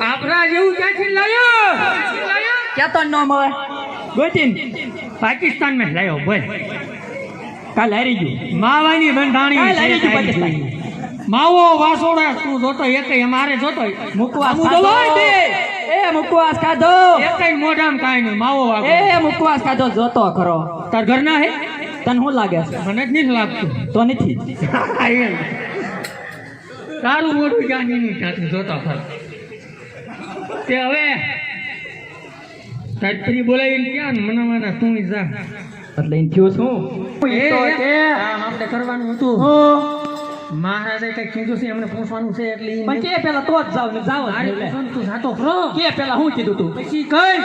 આપણા જેવું ક્યાંથી લાયો ક્યાં તો ન મળે ગોતીન પાકિસ્તાન માં લાયો બોલ કાલ હારી ગયું માવાની બંધાણી કાલ હારી ગયું પાકિસ્તાન માવો વાસોડા તું જોતો એકય અમારે જોતો મુકવાસ આમ ખાધો દબાઈ દે. એ મુકવાસ ખાધો એકય મોઢામાં કાંઈ નહીં માવો વાગો એ મુકવાસ ખાધો જોતો ખરો તાર ઘરના હે તને શું લાગે છે મને જ નથી લાગતું તો નથી તારું મોઢું ક્યાં નહીં થતું જોતો ખરો તે હવે તારી બોલાવીને ક્યાં મને મને તું જા એટલે એમ થયું શું આપણે કરવાનું હતું મહારાજે કઈ કીધું છે એમને પૂછવાનું છે એટલે પણ કે પેલા તો જ જાવ ને જાવ તું જાતો ખરો કે પેલા હું કીધું તું પછી કઈ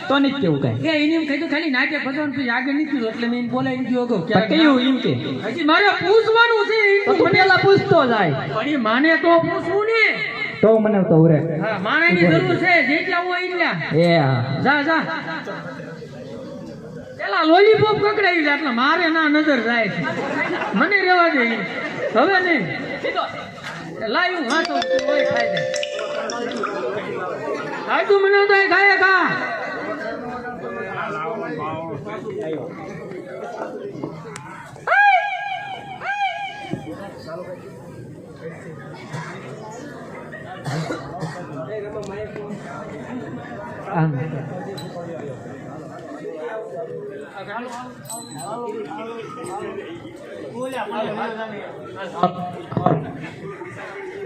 તો નથી કેવું કઈ કે એને એમ કીધું ખાલી નાટ્ય ભજવાનું પછી આગળ નહીં કીધું એટલે મેં બોલાવીને ગયો ગયો પણ કયું એમ કે હજી મારે પૂછવાનું છે તો તું પેલા પૂછતો જાય પણ એ માને તો પૂછવું ને તો મને તો ઉરે હા માણસની જરૂર છે જેટલા હોય એટલા એ હા જા જા પેલા લોલીપોપ પકડાવી એટલે મારે ના નજર જાય છે મને રહેવા દે હવે નહીં લાયું હા તો હોય ખાઈ દે હા તું મને તો ખાય ખા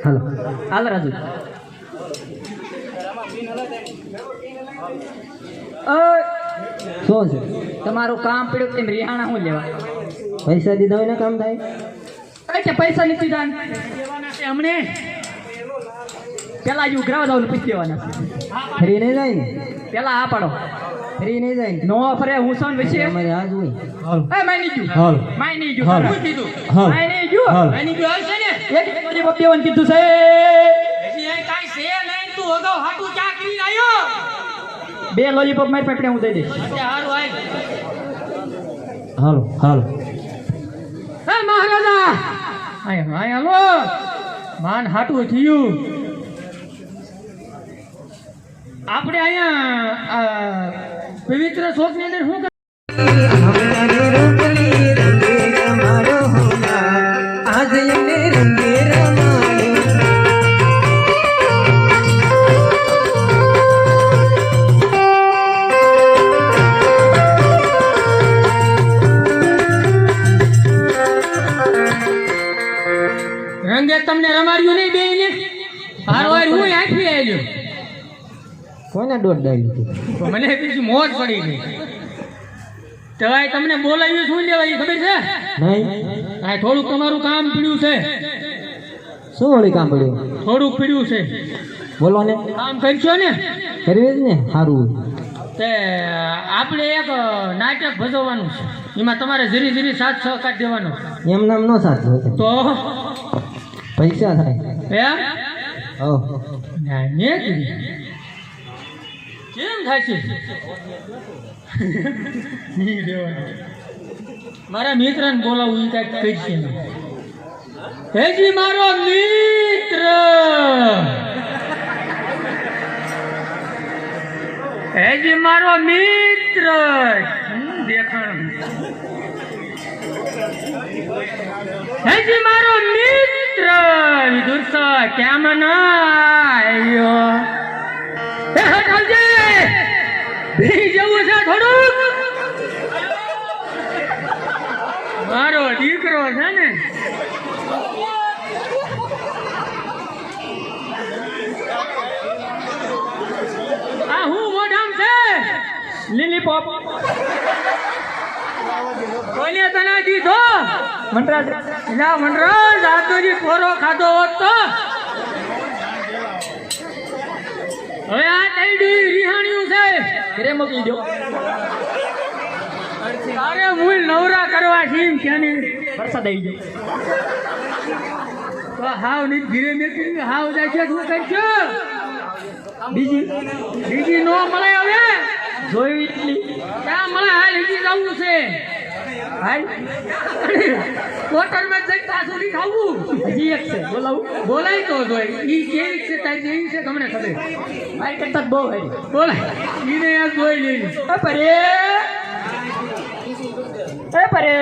હાલો હાલ રાજુ શું છે તમારું કામ પડ્યું તેમ રિહાણા શું લેવા પૈસા દીધા હોય ને કામ થાય કે પૈસા નથી દાન દેવાના છે હમણે પેલા ઉઘરાવા જવાનું પૂછી દેવાના ફરી નહીં જાય ને પેલા આ પાડો ફરી નહીં જાય નો ફરે હું સોન વિશે અમારે આજ હોય એ માની ગયું હાલ માની ગયું હું કીધું હાલ માની ગયું એની જો આવશે ને એક બધી બપ્પીવન કીધું છે હજી અહીં કાંઈ છે નહીં તું અગાઉ હાટું ક્યાં કરીને આવ્યો બે લોલીપોપ મારી પેપડે હું દઈ દઈશ હારું આય હાલો હાલો હે મહારાજા આય આય હાલો માન હાટું થયું આપણે અહીંયા પવિત્ર શોકની અંદર શું રંગે તમને રમાડ્યું નહીં બે ને હારો હું આખી આવ્યો કોને દોડ દઈ લીધી મને બીજી મોજ પડી ગઈ તવાય તમને બોલાવ્યું શું લેવાય ખબર છે નહીં આ થોડુંક તમારું કામ પીડ્યું છે શું વળી કામ પડ્યું થોડુંક પીડ્યું છે બોલો ને કામ કરશો ને કરવી જ ને સારું તે આપણે એક નાટક ભજવવાનું છે એમાં તમારે ધીરે ધીરે સાથ સહકાર દેવાનો એમ નામ નો સાથ તો પૈસા થાય એમ ઓ કેમ થાય છે મારા મિત્રને બોલાવું એ કાંઈક કઈ છે હેજી મારો મિત્ર હેજી મારો મિત્ર દેખાણ હેજી મારો મિત્ર વિદુર કેમ આવ્યો હે હટાવજે ભી જવું છે થોડુંક મારો દીકરો છે ને આ હું મોઢામ છે લીલી પોપ કોને તને દીધો મંત્રાજ ના મંત્રાજ આ તો જી પોરો ખાધો હોત તો હવે આ ટાઈડી રિહાણ્યું છે ઘરે મોકલી દો અરે મૂળ નવરા કરવા છે એમ કે ને વરસાદ આવી ગયો તો હાવ ની ધીરે મેકી હાવ જાય છે શું કરશો બીજી નો મળે હવે જોયું એટલી ક્યાં મળે હાલ હજી જવું છે હાલ હોટલમાં જઈ પાછું ખાવું હજી એક છે બોલાવું બોલાય તો જોઈ ઈ કેવી છે તારી જેવી છે તમને ખબર મારી કરતા બહુ હારી બોલાય ઈને યાર જોઈ લેવી પરે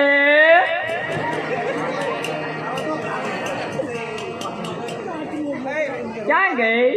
ક્યાં ગઈ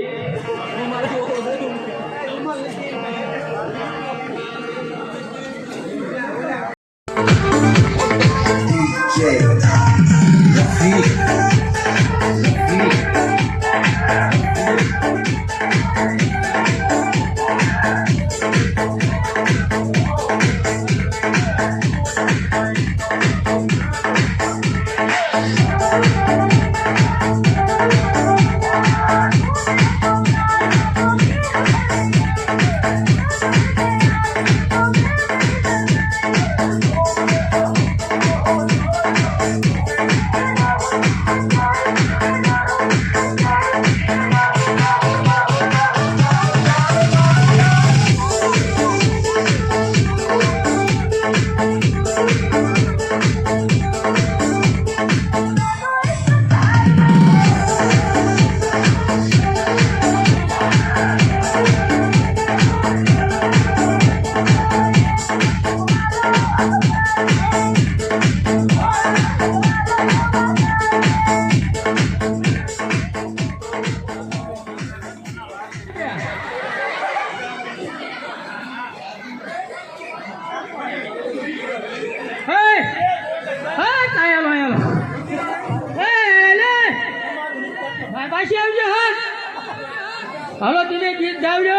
હાલો તમે ગીત ગાવજો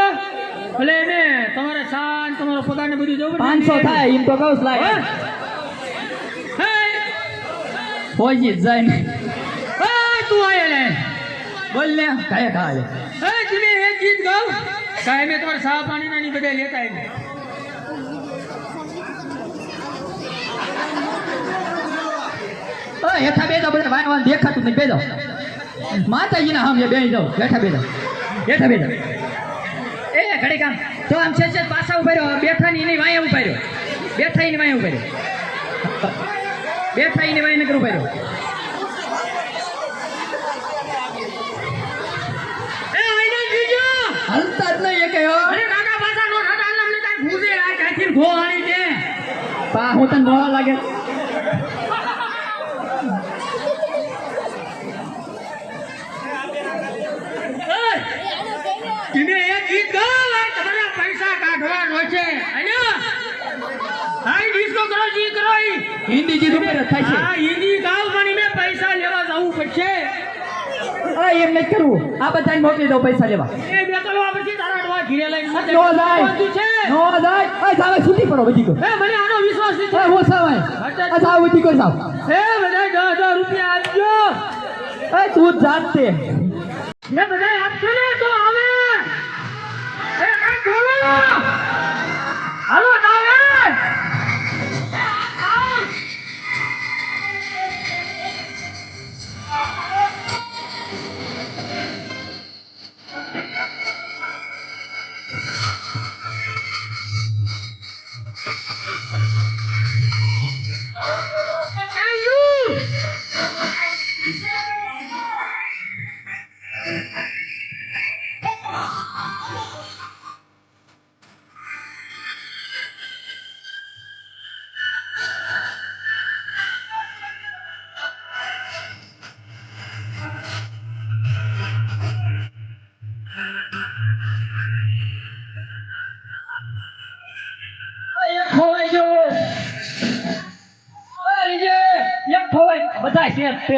ભલે એને તમારે શાન તમારો પગાર ને બધું જવું 500 થાય એમ તો કહું લાય હોય જાય ને તું આયો લે બોલ ને કાય કાય તમે એક ગીત ગાવ કાય મેં તમારે સા પાણી નાની બધા લેતા આવી હેઠા બે જાવ બધા વાન દેખાતું નહીં બે જાવ માતાજીના સામે બે જાવ બેઠા બે જાવ એ ઘડી કામ તો આમ છે પાછા ઉભા રહ્યો બેઠા ની વાયા ઉભા રહ્યો બેઠા ની વાયા ઉભા રહ્યો બેઠા ની વાય નકર ઉભા રહ્યો હલતા જ નહીં એક અરે કાકા પાછા નો થતા અમને કાઈ ભૂજે આ કાથી ગોહાણી છે પા હું તને નોવા લાગે તમે એક ગીત ગાઓ તમારા પૈસા કાઢવાનો છે આયો હાઈ ડિસ્કો કરો જી કરો હિન્દી ગીત ઉપર થાય છે હા હિન્દી ગાવ પણ મેં પૈસા લેવા જવું પડશે એમ નહીં કરવું આ બધાને મોકલી દો પૈસા લેવા એ બેકલો પછી તારા ડવા ઘીરે લઈને નો જાય જાવે છૂટી પડો બધી કો એ મને આનો વિશ્વાસ નથી હો સાવાય આ જાવ બધી કો જાવ એ બધા 10,000 રૂપિયા આપજો તું જાતે ને બધા આપજો ને તો આવે એ કાઈ બોલો હાલો આવે બધા છે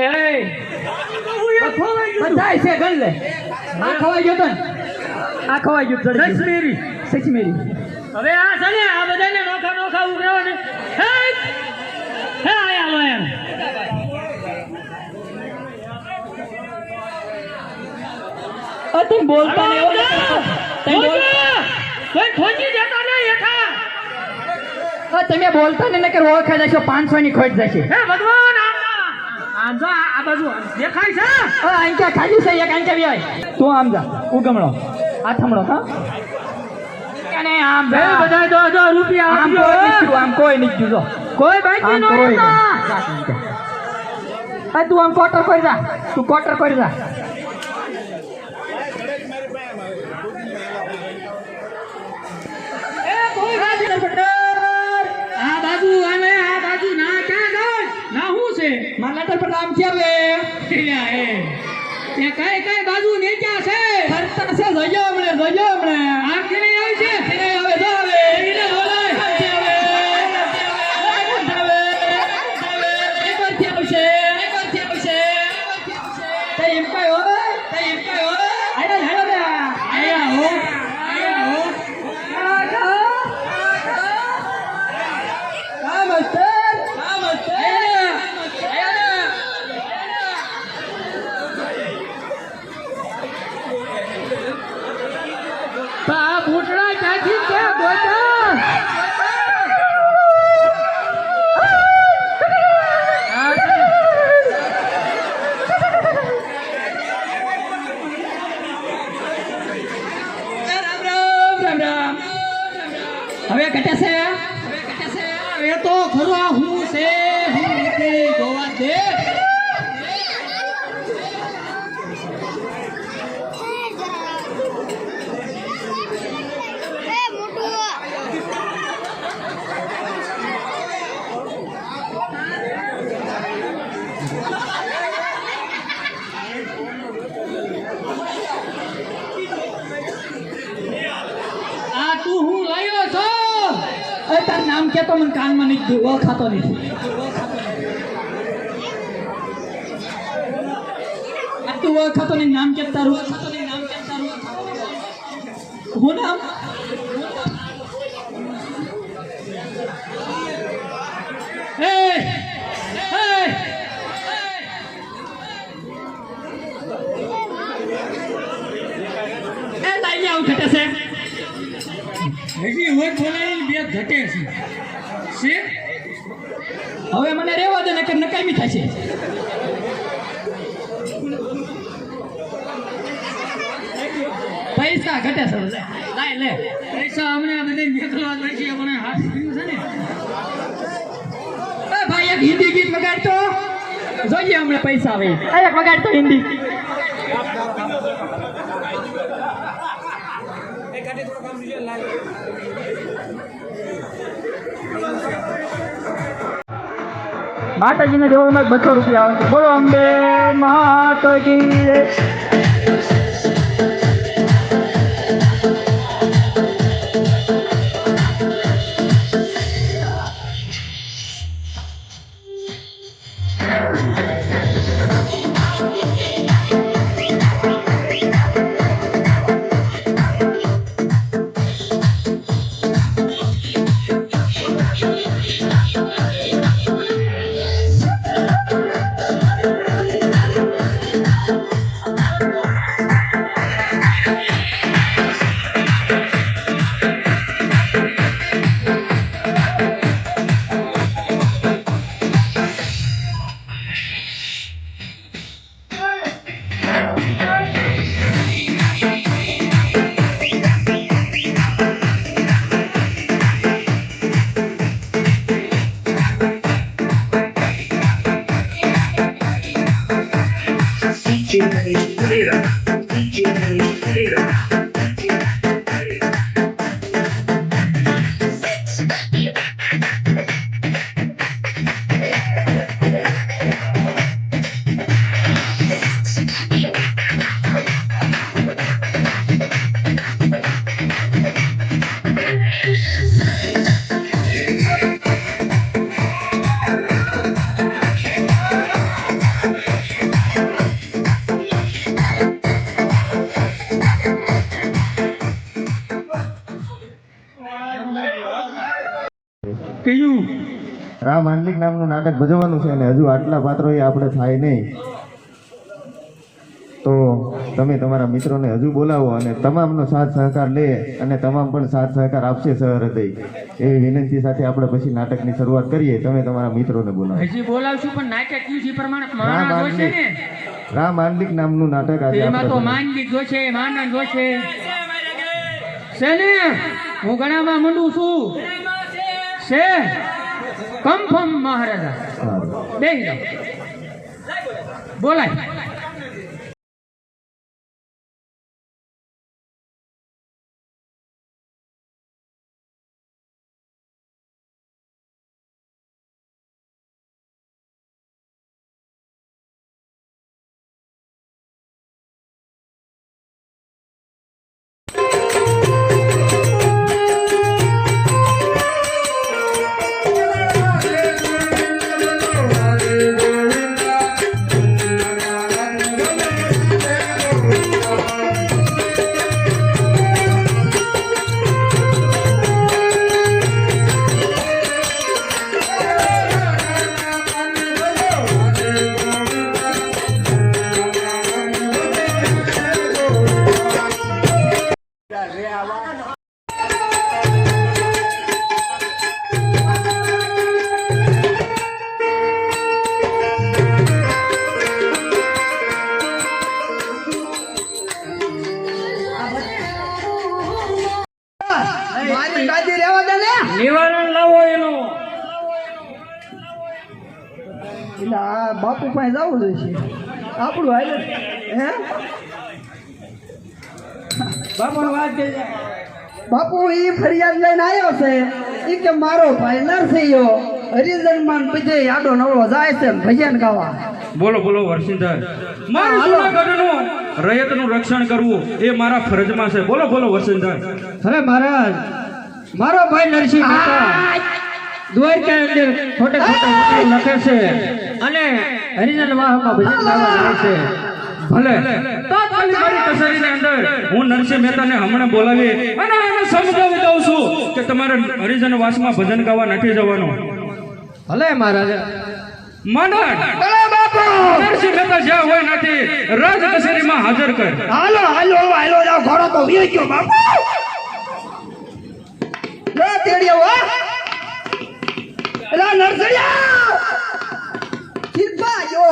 બધા છે ગણ લે આ ખવાઈ ગયો તો આ ખવાઈ ગયો સચમેરી હવે આ છે ને આ બધાને નોખા નોખા ઉઘરાવો ને હે આયા લો એમ तुम बोलता नहीं हो કોઈ ખોજી દેતો નહીં હેઠા તમે બોલતા નહીં કે ઓળખા જશો 500 ની ખોટ જશે હે ભગવાન આમ જો આ બાજુ દેખાય છે આંકા ખાલી છે એક આંકા બી હોય તું આમ જા ઉગમણો આથમણો હા અને આમ બે બધા દો રૂપિયા આમ કોઈ નીચું આમ કોઈ નીચું જો કોઈ બાકી નો રહેતા તું આમ કોટર કરી જા તું કોટર કરી જા એ કોઈ બાકી ન આ બાજુ આવે આ બાજુ ના ક્યાં જાય ના હું છે મારા લેટર પર આમ છે રે લ્યા એ કઈ બાજુ ને ક્યાં છે ફરતા છે જોજો હમણે આ કેને આવી છે એને હવે જો હવે એને બોલાય એમ કઈ હોય આયા રે આયા હો આ બૂટડા ક્યાંથી છે ગોટા હવે ઘટે છે એ તો ખરો હું છે હું નથી જોવા દે આ તું હું લાવ્યો છો તાર નામ કે તો મને કાનમાં નહીં દઉં ઓળખાતો નથી આ તું ઓળખાતો નહીં નામ કે તારું હું નામ લાઈ આવું ઘટે છે હજી હોય બોલાવી બે ઘટે છે હવે મને રહેવા દે ને કે નકામી થશે પૈસા ઘટે છે લાય લે પૈસા હમણાં બધે નીકળવા પડશે મને હાથ પીવું છે ને ભાઈ એક હિન્દી ગીત વગાડતો જોઈએ હમણાં પૈસા આવે એક વગાડતો હિન્દી માતાજીને દેવામાં 200 રૂપિયા આવે છે બોલો અંબે માતાજી કયું રામ આંડલિક નામનું નાટક ભજવવાનું છે અને હજુ આટલા પાત્રો આપણે થાય નહીં તો તમે તમારા મિત્રોને હજુ બોલાવો અને તમામનો સાથ સહકાર લે અને તમામ પણ સાથ સહકાર આપશે સહૃદય એવી વિનંતી સાથે આપણે પછી નાટકની શરૂઆત કરીએ. તમે તમારા મિત્રોને બોલાવો. હજી બોલાવશું પણ નાટક કયું છે એ પ્રમાણે માણસ જોશે ને. રામ આંડલિક નામનું નાટક આજે એમાં તો આપણે માનવી જોશે, માનન જોશે. છે ને હું ઘણામાં મંડું છું. છે કન્ફર્મ મહારાજા. સારું. બેહી જાઓ. બોલાય. મારી ગાદી રહેવા દે ને. નિવારણ લાવો એનું. એટલે આ બાપુ પાસે જવું જોઈશે આપણું હાલે હે બાપુ વાત કરી. બાપુ ઈ ફરિયાદ લઈને આવ્યો છે ઈ કે મારો ભાઈ નરસિંહો હરિજનમાં પછી આડો નવળો જાય છે ભજન ગાવા. બોલો બોલો વર્ષિંદર. મારું જૂનાગઢનું રયતનું રક્ષણ કરવું એ મારા ફરજમાં છે. બોલો બોલો વર્ષિંદર. અરે મહારાજ, મારો ભાઈ નરસિંહ મહેતા દ્વારકા અંદર ખોટે ખોટા લખે છે અને હરિજન વાહમાં ભજન ગાવા જાય છે. ભલે તાત્કાલિક મારી કચેરીની અંદર હું નરસિંહ મહેતાને હમણાં બોલાવી અને એને સમજાવી દઉં છું કે તમારે હરિજન વાસમાં ભજન ગાવા નથી જવાનું. ભલે મહારાજ. માંડણ નરસિંહ મહેતા જ્યાં હોય નથી રાજ કચેરીમાં હાજર કર. હાલો હાલો હાલો જાવ ઘોડો તો વી ગયો બાપુ. લે તેડિયો હો. એલા નરસડિયા કિરપા જો.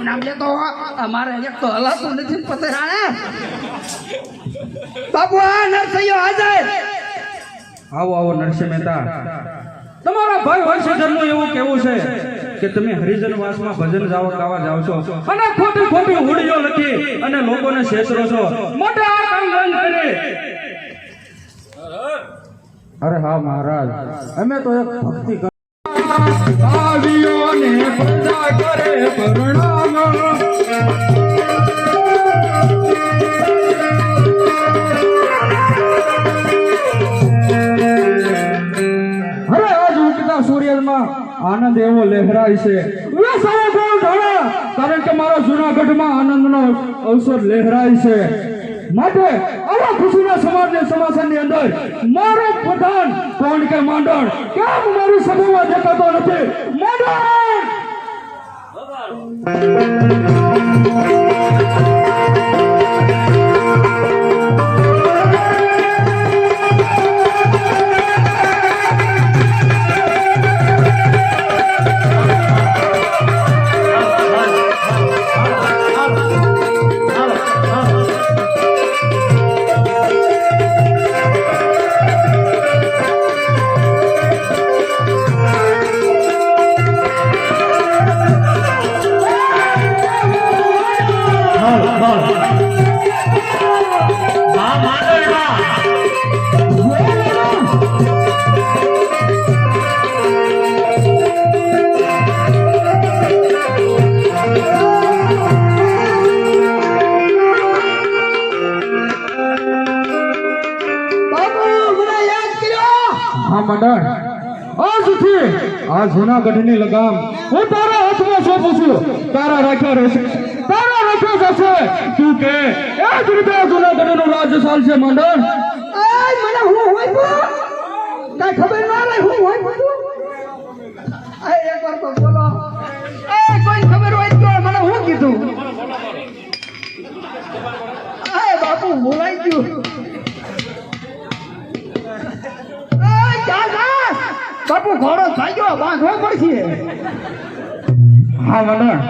નામ લેતો અમારે એક તો હલાતું નથી પતરાણે. બાપુ આ નરસૈયો હાજર. આવો આવો નરસિંહ મહેતા. તમારા ભાઈ વંશધરનું એવું કેવું છે કે તમે હરિજન વાસમાં ભજન ગાવા જાવ છો અને ખોટી ખોટી હુડીઓ લખી અને લોકોને છેતરો છો. માટે આ કામ બંધ કરી. અરે હા મહારાજ, અમે તો એક ભક્તિ આવીઓને પ્રજા કરે પરણામ. અરે આજ ઉગતા સૂર્યમાં આનંદ એવો લહેરાય છે. કારણ કે મારા જૂનાગઢમાં આનંદનો અવસર લહેરાય છે. માટે આવા ખુશીના સમાસનની અંદર મારો પ્રધાન કોણ કે માંડણ કેમ મારી સભામાં દેખાતો નથી? માંડણ આ જૂનાગઢની લગામ હું તારા હાથમાં સોંપું છું. તારા રાખ્યા રહેશે, તારા રાખ્યા જશે. તું કે એ જ રીતે જૂનાગઢનું રાજ્ય ચાલશે માંડણ. મને હું હોય તો કઈ ખબર ના રહી હું હોય બધું બાપુ ઘોડો ભાગ્યો બાંધવો પડશે. હા મંડળ,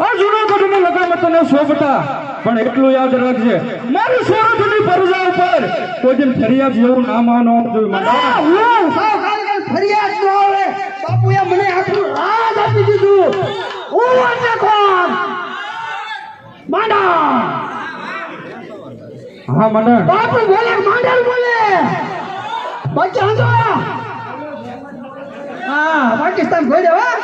આ જૂનાગઢની લગામ તને શોભતા, પણ એટલું યાદ રાખજે, મારી સોરઠની પ્રજા ઉપર કોઈ દિન ફરિયાદ જેવું નામ ન આપજો મંડળ. હું સાવ કારીગર ફરિયાદ ન આવે. બાપુએ મને આટલું રાજ આપી દીધું. હું એટલે કોણ? માંડલ. હા મંડળ, બાપુ બોલે માંડલ બોલે. બચ્ચા હંસો. હા પાકિસ્તાન ખોઈ દેવા.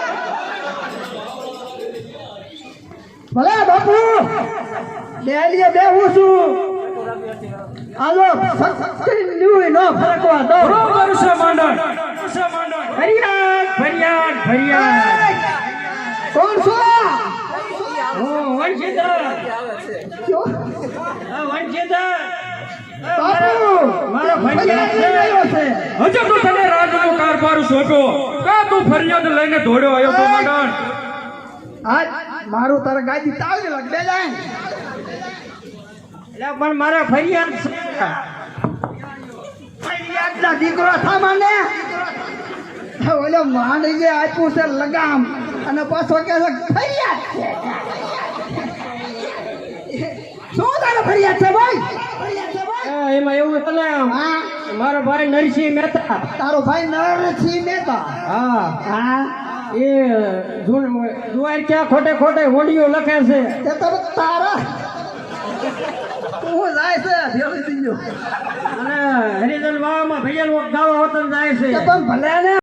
ભલે બાપુ ડેલીએ બેહું છું. હાલો સક્કરી લીવી નો ફરકવા દો. બરોબર છે મંડળ. ફરિયાદ ફરિયાદ ફરિયાદ. કોણ છો? હું વંશીધર. કયો? વંશીધર. બાપુ મારો ફરિયાદ છે. આવ્યો છે. હજુ તો તને રાજનો કારભાર સોંપ્યો, કા તું ફરિયાદ લઈને દોડ્યો આવ્યો તો મંડળ? આજ મારું તારા ગાડી તાળી લગ દે જાય. એટલે પણ મારે ફરિયાદ છે. ફરિયાદના દીકરો થા મને. ઓલો માંડી જે આપ્યું છે લગામ અને પાછો કે છે ફરિયાદ છે. શું તારે ફરિયાદ છે ભાઈ? ફરિયાદ છે ભાઈ? એમાં એવું છે ને, હા મારો ભાઈ નરસિંહ મહેતા. તારો ભાઈ નરસિંહ મહેતા. હા, હા એ જુવાર ક્યાં ખોટે ખોટે હોડીઓ લખે છે. તે તો તારા હું જાય છે ભેળી દીજો. અને હરિજન વાવમાં ભૈયલ ગાવા વતન જાય છે. તે પણ ભલે ને.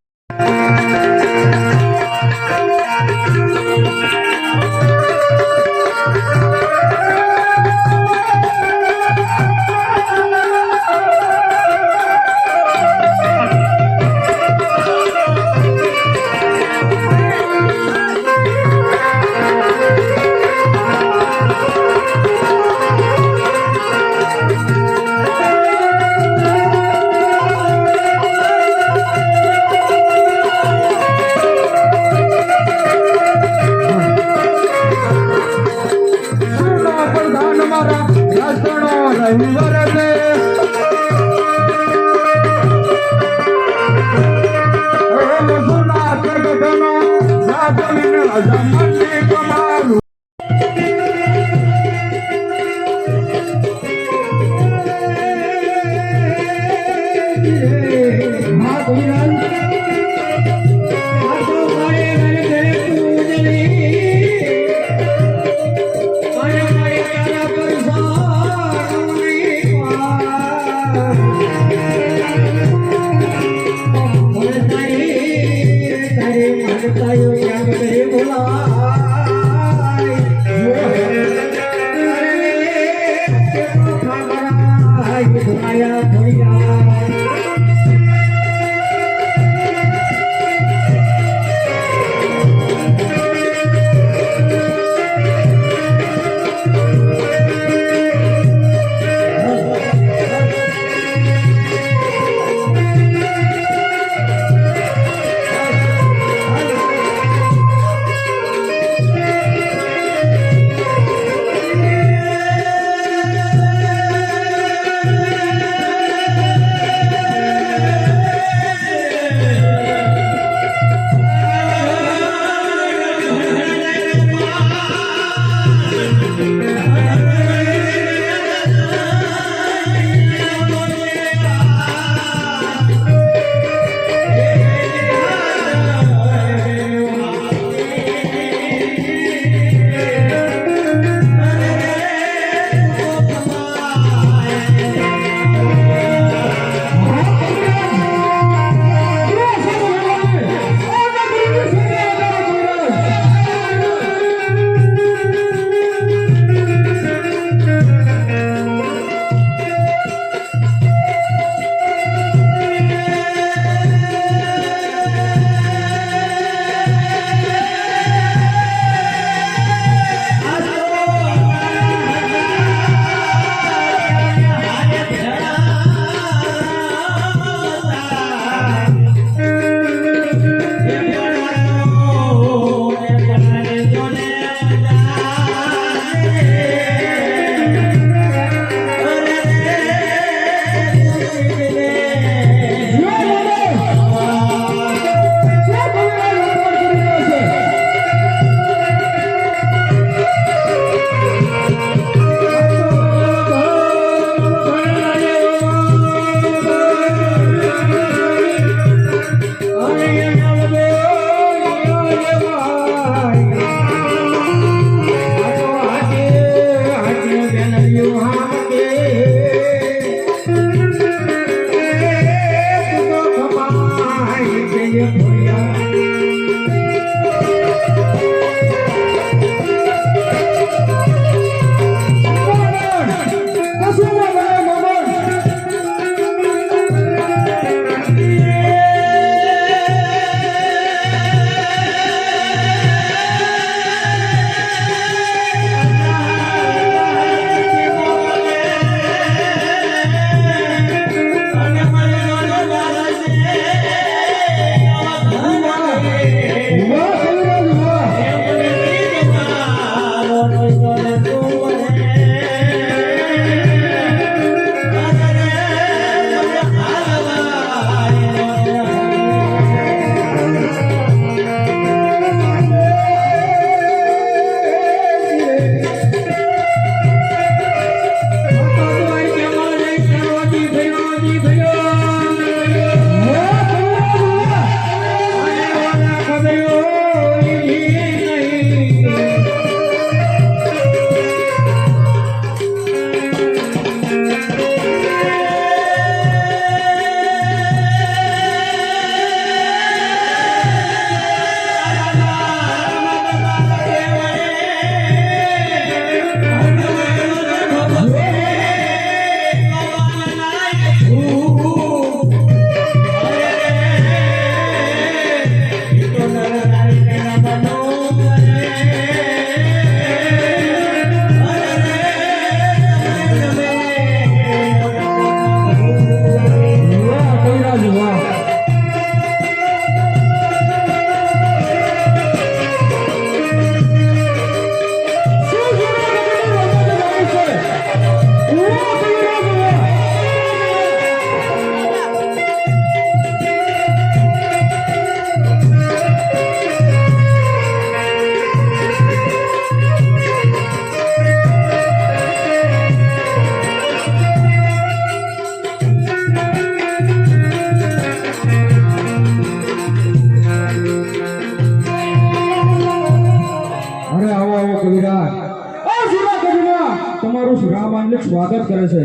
માંડલિક સ્વાગત કરે છે.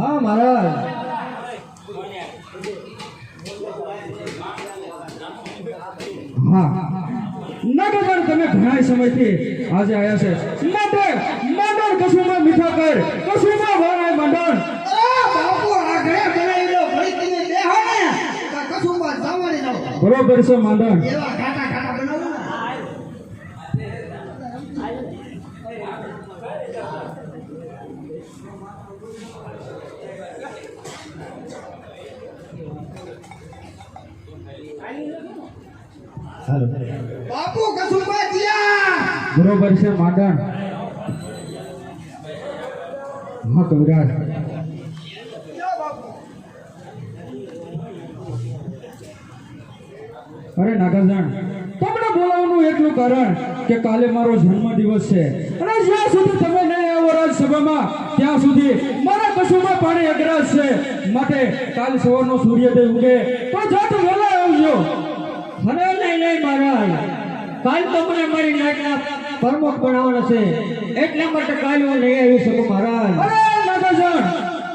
હા મહારાજ. હા નગર તમે ઘણા સમયથી આજે આવ્યા છે માટે મંડળ કશુંમાં મીઠા કર કશુંમાં વરાય મંડળ. બાપુ આગળ બનાવી લો ભાઈ તમે બેહો ને તો કસુંબા જવાની નો બરોબર છે મંડળ. એવા ઘાટા ઘાટા બનાવું ને હાલો બાપુ કસુંબા જીયા બરોબર છે મંડળ. હા કવિરાજ અરે નાગરજણ તમને બોલાવવાનું એટલું કારણ કે કાલે મારો જન્મદિવસ છે અને જ્યાં સુધી તમે નહીં આવો રાજસભામાં ત્યાં સુધી મારા કશુંમાં પાણી અગ્રાસ છે. માટે કાલ સવારનો સૂર્યોદય ઉગે તો જાત વહેલા આવજો. અરે નહીં મહારાજ, કાલ તો મને મારી નાટના પ્રમુખ બનાવવાના છે, એટલા માટે કાલ હું નહીં આવી શકું મહારાજ. અરે નાગરજણ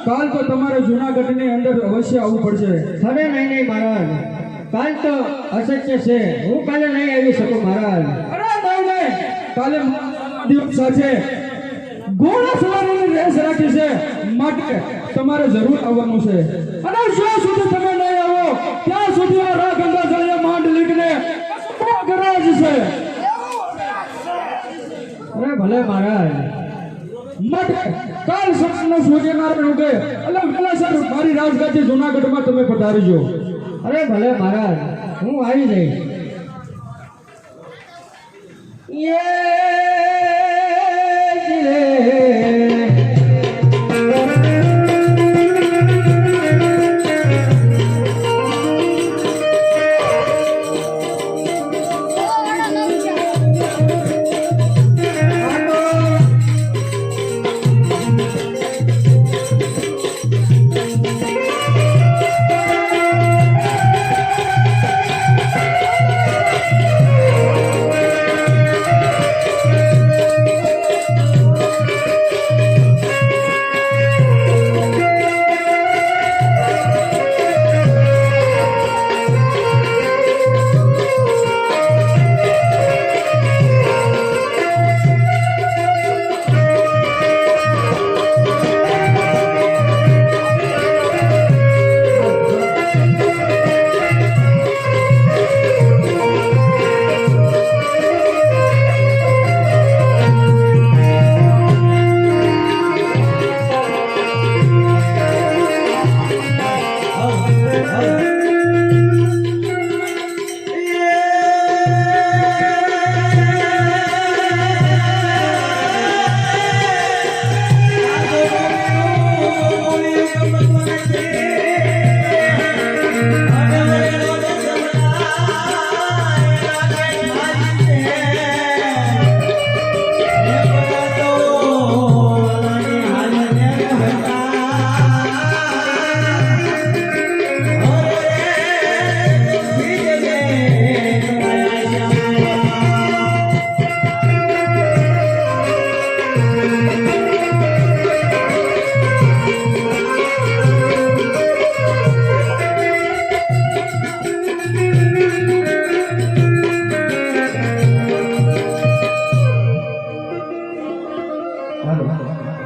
કાલ તો તમારે જૂનાગઢની અંદર અવશ્ય આવવું પડશે. અરે નહીં મહારાજ, કાલ તો અશક્ય છે, હું કાલે નહીં આવી શકું મહારાજ. અરે નહીં કાલે દિવસ સાથે ઘોડા સવારીની રેસ રાખી છે માટે તમારે જરૂર આવવાનું છે. અને જ્યાં સુધી તમે નહીં આવો ત્યાં સુધી આ રા ગંગાજળિયા માંડલિકને ગરાજ છે. અરે ભલે મહારાજ. માટે કાલ સપનો સૂર્યનારાયણ ઉગે એટલે વેલાસર મારી રાજગાદી જૂનાગઢમાં તમે પધારજો. અરે ભલે મહારાજ, હું આવી જઈશ.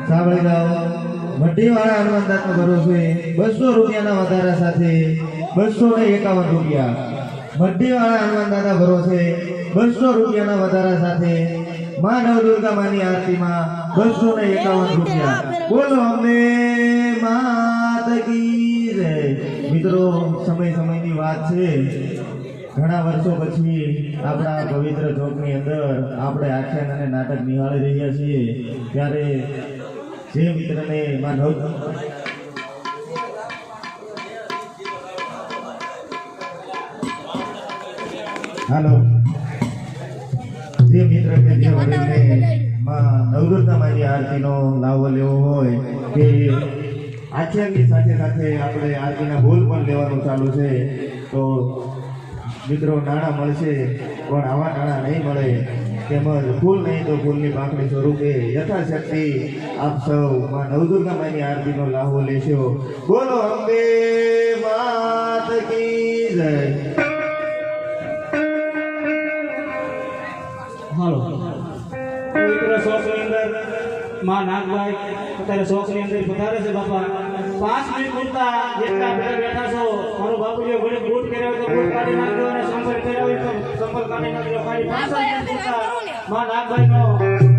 સાંભળી જાઓ, મઢીવાળા હનુમાનદાસનો ભરોસે 200 રૂપિયાના વધારા સાથે 251 રૂપિયા. મઢીવાળા હનુમાનદાસના ભરોસે 200 રૂપિયાના વધારા સાથે માં નવદુર્ગા માની આરતીમાં 251 રૂપિયા. બોલો અંબે માત કી જય. મિત્રો, સમયની વાત છે. ઘણા વર્ષો પછી આપણા પવિત્ર ચોકની અંદર આપણે આખ્યાન અને નાટક નિહાળી રહ્યા છીએ. ત્યારે જે મિત્રને માં નવ હાલો જે મિત્ર કે જે વડીલને માં નવદુર્ગા માની આરતીનો લાવો લેવો હોય કે આખ્યાનની સાથે સાથે આપણે આરતીના બોલ પણ લેવાનું ચાલુ છે, તો મિત્રો નાણાં મળશે પણ આવા નાણાં નહીં મળે. તેમજ ફૂલ નહીં તો ફૂલની પાંખડી સ્વરૂપે યથાશક્તિ આપ સૌ માં નવદુર્ગા માની આરતીનો લાહો લેશો. બોલો અંબે માત કી જય. હાલો મિત્રો શોખની અંદર માં નાગભાઈ અત્યારે શોખની અંદર પધારે છે બાપા. 5 મિનિટ પૂરતા જેટલા બધા બેઠા છો મારો બાપુજીઓ ઘરે બૂટ કર્યા તો બૂટ કાઢી નાખજો અને સંપલ કર્યા હોય તો સંપલ કાઢી નાખજો. ખાલી 5 મિનિટ પૂરતા માં નાગભાઈનો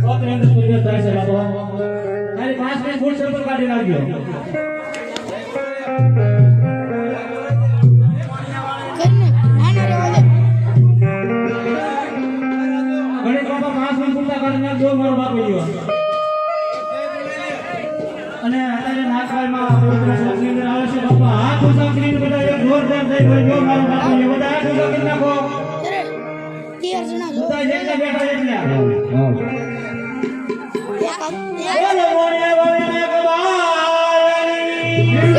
શોખની અંદર પૂર્ણ થાય છે બાપા. ખાલી 5 મિનિટ બૂટ સંપલ કાઢી નાખજો. ગણેશ બાપા 5 મિનિટ પૂરતા કાઢી નાખજો મારો બાપુજીઓ. અને અત્યારે નાગભાઈમાં પવિત્ર શોખની અંદર આવે છે બાપા. હાથ ઊંચા કરીને બધા એક જોરદાર થઈ ગયો જો મારો બાપુજી. બધા હાથ ઊંચા કરી નાખો. બધા જેટલા બેઠા એટલા. બોલો મોરે મોરે નાગબાયની. મોરે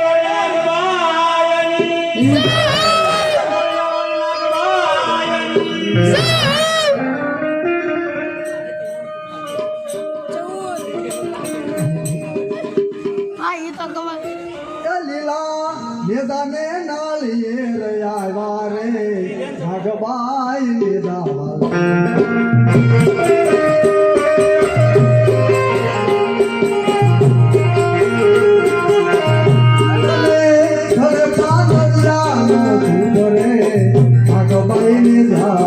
મોરે નાગબાયની. લીલા મેદાને નાળિયેર આવ્યા રે નાગબાઈ લીધા ઘરે પાગડિયાનો ધૂપ રે નાગબાઈ લીધા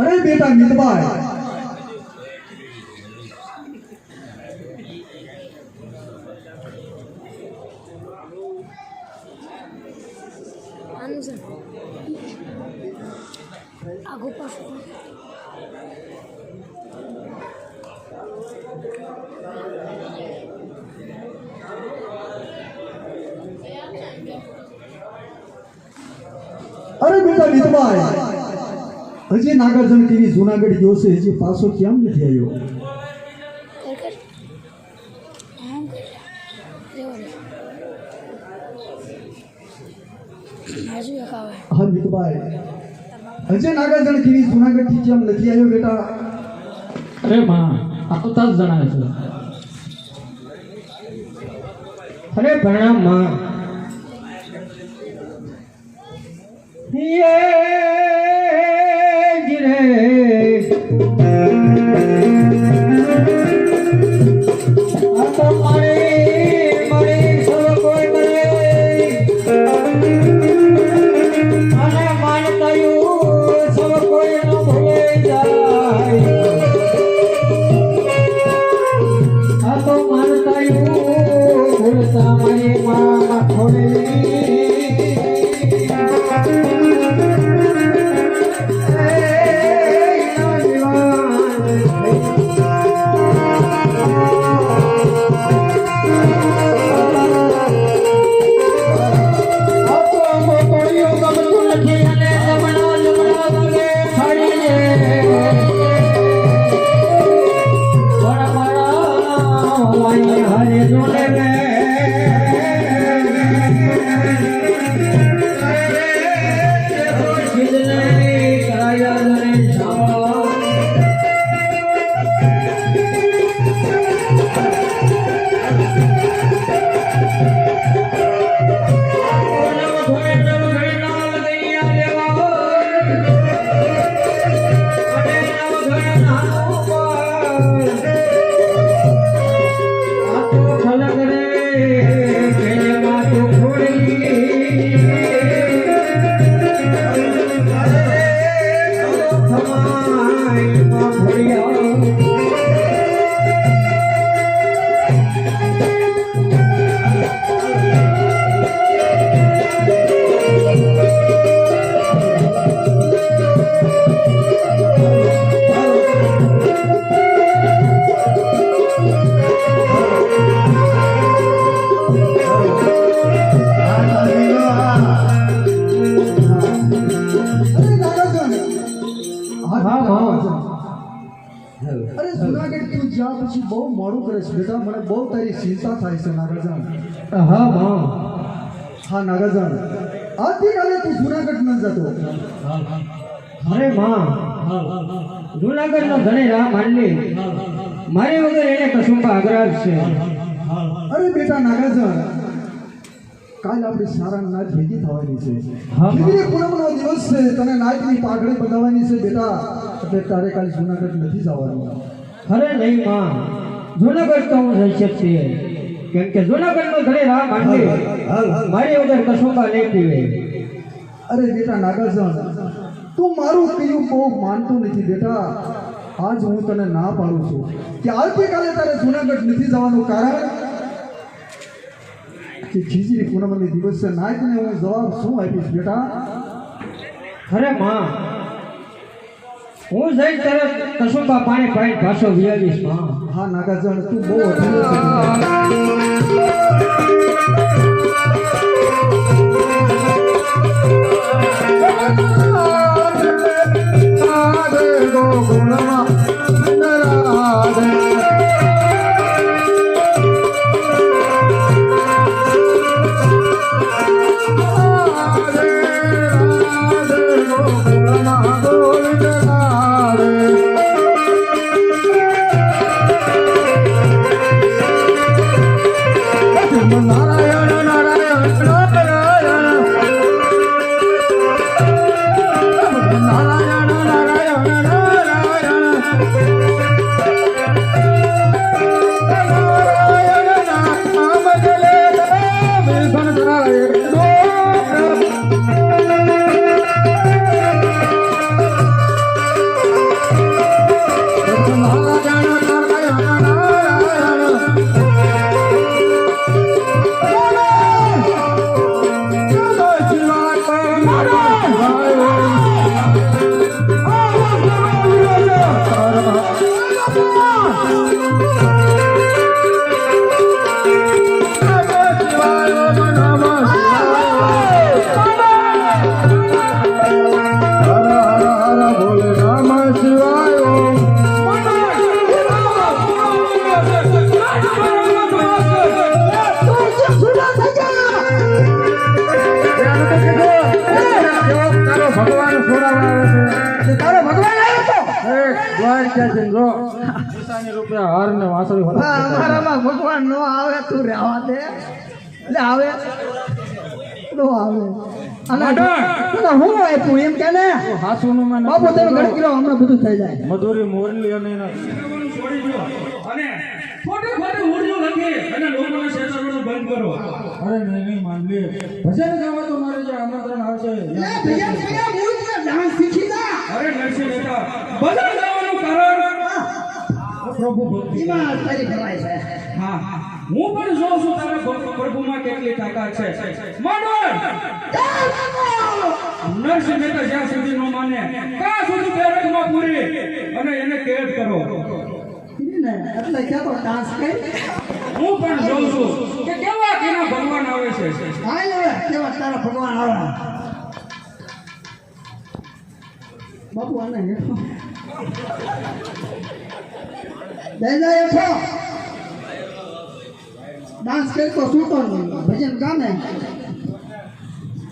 અરે બેટા નીતભાઈ હજી નાગાર્જુન ટીવી જુનાગઢ ગયો છે હજી પાછો કેમ નથી આવ્યો? હા મિતભાઈ, હજી નાગાર્જુન ટીવી જુનાગઢ થી કેમ નથી આવ્યો બેટા? અરે માં આ તો તાજ જણાવે છે. અરે પ્રણામ માં. અરે જુનાગઢ તું જ્યાં પછી બહુ મોડું કરે છે બેટા, મને બહુ તારી ચિંતા થાય છે નાગાર્જુન. હા માં. હા નાગાર્જુન, આવતીકાલે તું જુનાગઢ ન જતો. અરે માં, જુનાગઢ નો ધણી રાહ માંડલી મારી વગર એને કસુંબા અગ્રાજ છે. અરે બેટા નાગાર્જુન, કાલ આપણે સારા નાચ ભેગી થવાની છે. હા, ખીજડી પૂનમનો દિવસ છે, તને નાચની પાઘડી બંધાવવાની છે બેટા, એટલે તારે કાલ જુનાગઢ નથી જવાનું. અરે નહીં માં, જુનાગઢ તો હું જઈ શકીએ, કેમ કે જુનાગઢ નો ધણી રાહ માંડલી મારી વગર કસુંબા નહીં પીવે. અરે બેટા નાગાર્જુન, તું મારું કયું બહુ માનતો નથી બેટા. આજ હું તને ના પાડું છું કે આવતીકાલે તારે જુનાગઢ નથી જવાનું, કારણ કે ખીજડી પૂનમની દિવસે નાચને હું જવાબ શું આપીશ બેટા? અરે માં, હું જઈ તરત કસુંબા પાણી પાણી પાછો વિયાવીશ માં. હા નાગાર્જુન, તું બહુ અધૂરો છે તારો ભગવાન આવ્યો તો દ્વારકાથી જો નિશાની રૂપિયા હાર ને વાસળી હા, અમારામાં ભગવાન નો આવે તું રહેવા દે એટલે આવે નો આવે અને હું આપ્યું એમ કે ને હાસુનું માં બાપુ તમે ઘડી ગયો હમણાં બધું થઈ જાય મધુરી મોરલી અને છોડી દો અને ખોટી ખોટી ઉર્દુ લખી અને લોકોને શેષરવાનું બંધ કરો. અરે નહીં માનલી ભજન ગાવા તો મારે જે આમંત્રણ આવશે ડાન્સ શીખી જા અરે નરસિંહ મહેતા ભજન ગાવાનું કારણ પ્રભુ ભક્તિ એમાં તારી કરાય છે હા હું પણ જોઉં છું તારા પ્રભુમાં કેટલી તાકાત છે. મંડળ નરસિંહ મહેતા જ્યાં સુધી ન માને ત્યાં સુધી બેરકમાં પૂરી અને એને કેદ કરો. એટલે ક્યાં તો ડાન્સ કરી હું પણ જોઉં છું કે કેવા કેના ભગવાન આવે છે. હાલ હવે કેવા તારા ભગવાન આવે બાપુ આને હેઠો દઈ જાય હેઠો ડાન્સ કરતો સૂતો નહીં ભજન ગાને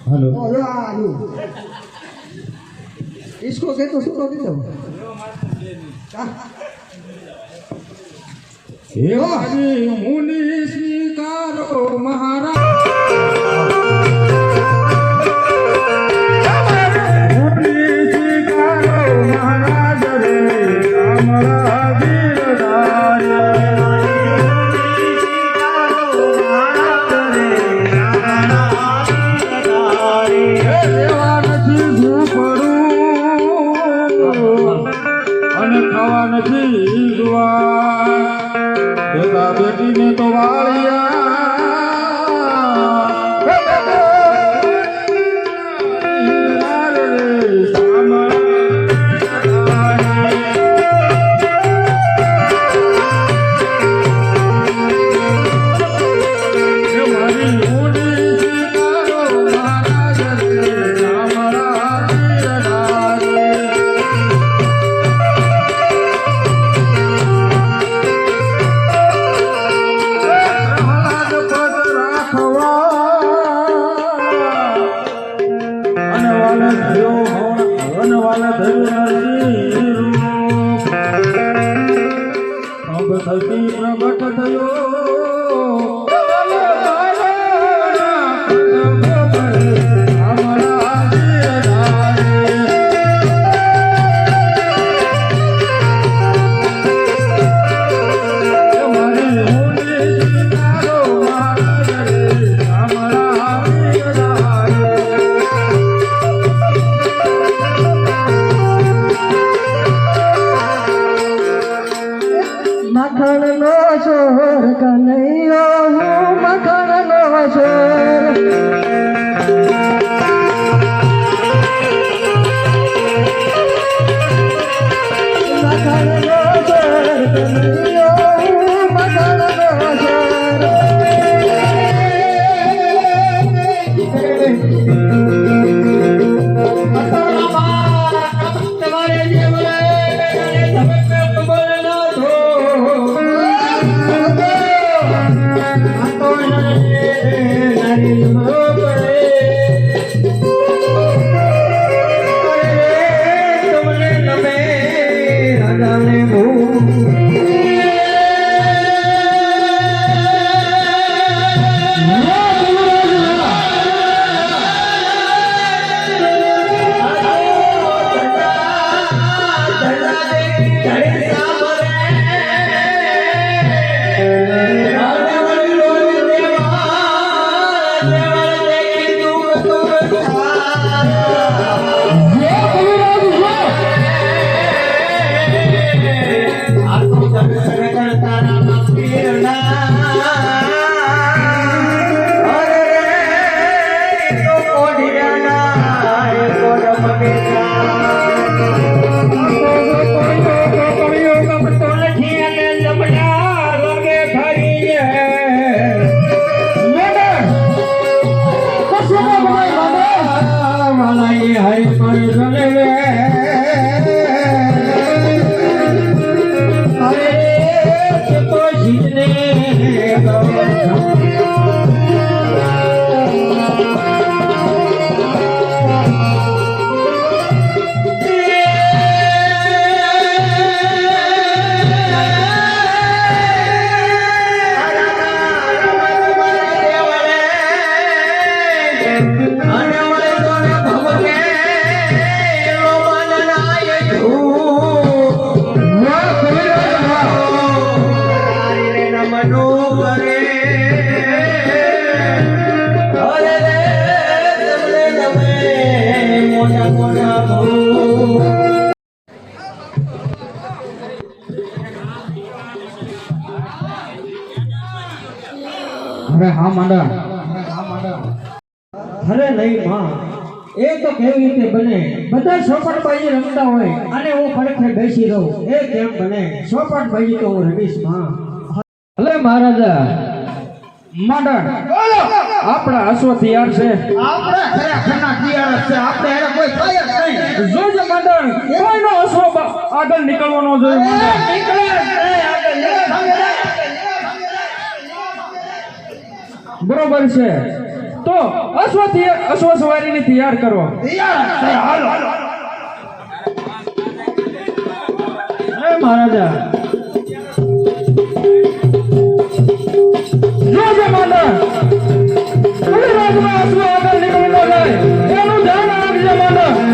હાલો ઓ લો આ લો इसको के तो सૂતો દીધો હે મારી મુનિ સ્વીકારો મહારાજ બેટીને તો પ્રગટ મખણ નો છોર કનૈયો હું મખણ નો છોર મખણ નો છોર કનૈયો હું મખણ નો છોર અરે હા માંડણ હા માંડણ અરે નહીં માં એ તો કેવી રીતે બને બધા સોપટબાજી રમતા હોય અને હું પડખે બેસી રહું એ કેમ બને સોપટબાજી તો હું રમીશ માં અલે મહારાજા માંડણ આપણા અશ્વ તૈયાર છે આપણે ખરેખરના તૈયાર જ છે આપણે એને કોઈ થાય જ નહીં જોજે માંડણ કોઈનો અશ્વ આગળ નીકળવાનો જોઈએ માંડણ. બરોબર છે તો અશ્વ સવારીની તૈયાર કરો. અરે મહારાજા જોજે માંડણ કોઈ રાજમાં અશ્વ આગળ નીકળી ન જાય એનું ધ્યાન રાખજે માંડણ.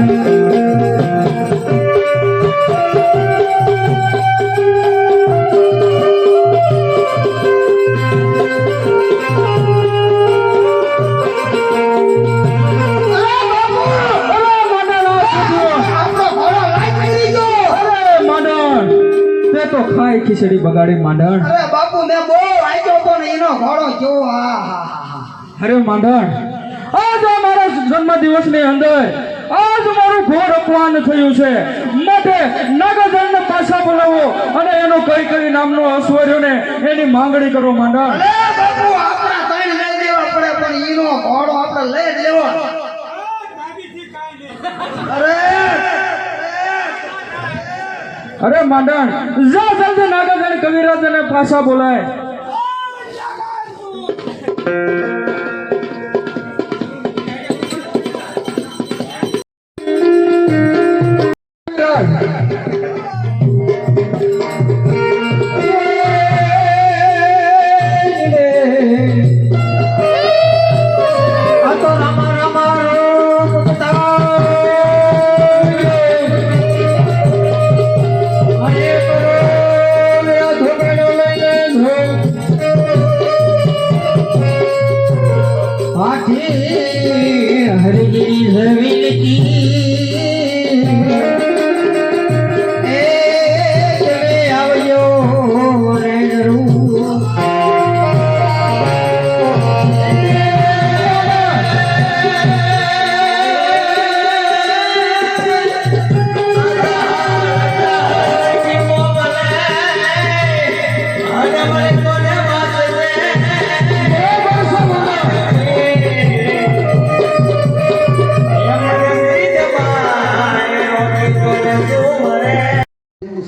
તો ખાય ખીચડી બગાડી માંડણ. અરે બાપુ મેં બહુ વાંચ્યો તો ને એનો ઘોડો કેવો અરે માંડણ આજ અમારા જન્મ દિવસની અંદર આજ મારું ઘોર અપમાન થયું છે માટે નાગાજનને પાછા બોલાવો અને એનો કઈ નામનો અશ્વર્યો ને એની માંગણી કરો માંડણ. અરે બાપુ આપણા ત્રણ લઈ લેવા પડે પણ એનો ઘોડો આપણે લઈ જ લેવો અરે માંડણ જા જલ્દી નાગાજન કવિરાજને પાછા બોલાય.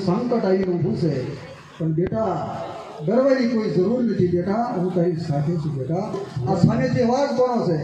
સંકટ આવી ઊભું છે પણ બેટા ડરવાની કોઈ જરૂર નથી બેટા હું તારી સાથે છું બેટા આ સામે જે વાત કોનો છે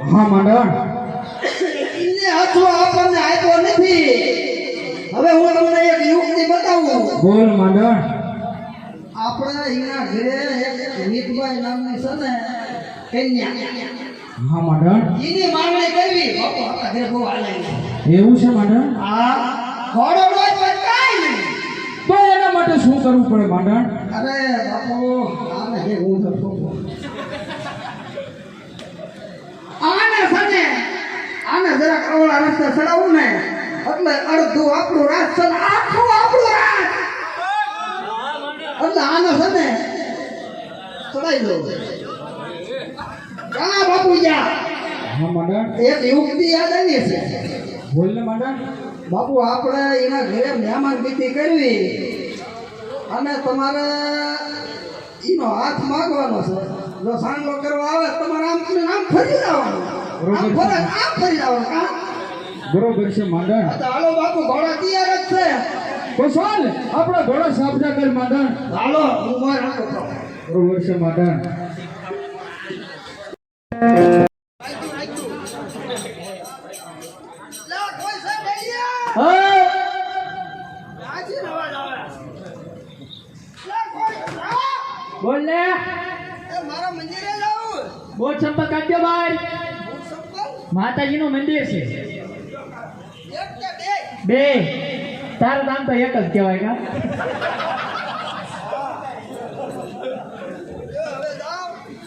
હા માંડણ એને હાથો આપણને આપ્યો નથી હવે હું તમને એક યુક્તિ બતાવું બોલ માંડણ આપણે એના ઘરે એક રીતભાઈ નામની છે ને કન્યા હા માંડણ એની માંગણી કરવી બાપુ આપણા ઘરે બહુ હાલે એવું છે માંડણ હા ઘોડો રોજ કાંઈ નહીં તો એના માટે શું કરવું પડે માંડણ અરે બાપુ આને જે હું કરતો આને સને આને જરા કવળા રસ્તે ચડાવું ને એટલે અડધું આપણું રાત છે ને આખું આપણું રાત એટલે આને સને ચડાઈ દો ઘણા બાપુ જા હા માંડણ એક યુક્તિ યાદ આવી છે બોલ ને માંડણ બાપુ આપણે એના ઘરે મહેમાન ગતિ કરવી અને તમારે એનો હાથ માંગવાનો છે જો સાંડલો કરવા આવે તમારે આમ ફરી જવાનું આમ ફરી જવાનું કા બરોબર છે માંડણ તો હાલો બાપુ ઘોડા તૈયાર જ છે કોસવાલ આપણા ઘોડા સાબજા કર માડન હાલો હું મારા બરોબર છે માડન બોલ ને મારા મંદિરે જાઉં બોટ સંપર્ક કાઢજો ભાઈ માતાજીનું મંદિર છે એક કે બે બે તારું નામ તો એક જ કહેવાય કા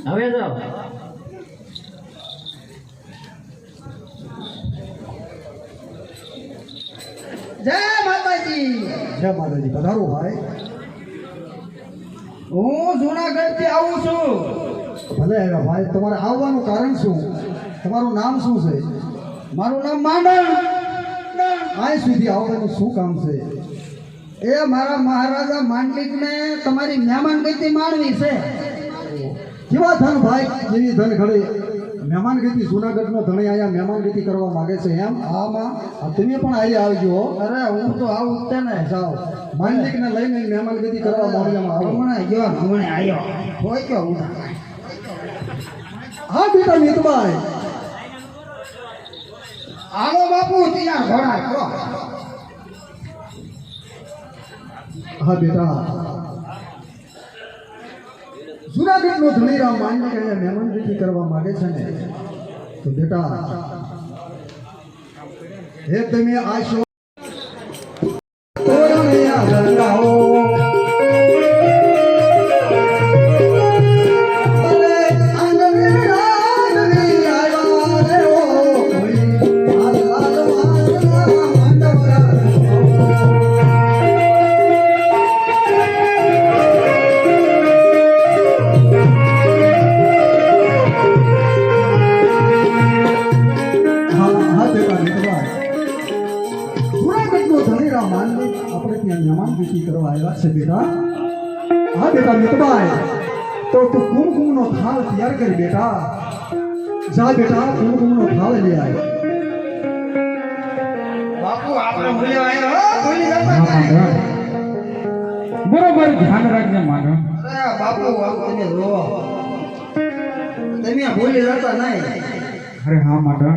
હવે હવે જાઓ જાઓ જય માતાજી જય માતાજી પધારો ભાઈ હું જુનાગઢ થી આવું છું ભલે આવ્યા ભાઈ તમારે આવવાનું કારણ શું તમારું નામ શું છે મારું નામ માંડણ આય સુધી આવવાનું શું કામ છે એ મારા મહારાજા માંડલિકને તમારી મહેમાનગતિ માણવી છે કેવા ધન ભાઈ જેવી ધન ઘડે મહેમાનગતિ જુનાગઢનો ધણી અહીંયા મહેમાનગતિ કરવા માંગે છે એમ આમાં તમે પણ આવી આવજો હો. અરે હું તો આવું જ તે ને જાઓ માંડલિકને લઈને મહેમાનગતિ કરવા મોડિયામાં આવો હમણાં ગયો ને હમણાં આવ્યો હોય કે હું હા બેટા મિતભાઈ આવો બાપુ ત્યાં ઘોડા કરો હા બેટા જુનાગઢનો ધણીરામ માંડલિક અહીંયા મહેમાનગતિ કરવા માંગે છે ને તો બેટા હે તમે આ શો તોરણિયા ગંગાઓ અરે આંગણે રાગની આવ્યા રે ઓ કોઈ આલાલ વાલા મંડપરા મહેમાનગતિ કરવા આવ્યા છે બેટા હા બેટા મિતભાઈ તો તું કુમકુમનો થાળ તૈયાર કરી બેટા જા બેટા કુમકુમનો થાળ લઈ આવ બાપુ આપણે ભૂલી આવ્યો હો ભૂલી જતા હા નહીં. માડન બરોબર ધ્યાન રાખજે માડન અરે બાપુ આમ તમે રો તમે ભૂલી જતા નહીં અરે હા માડન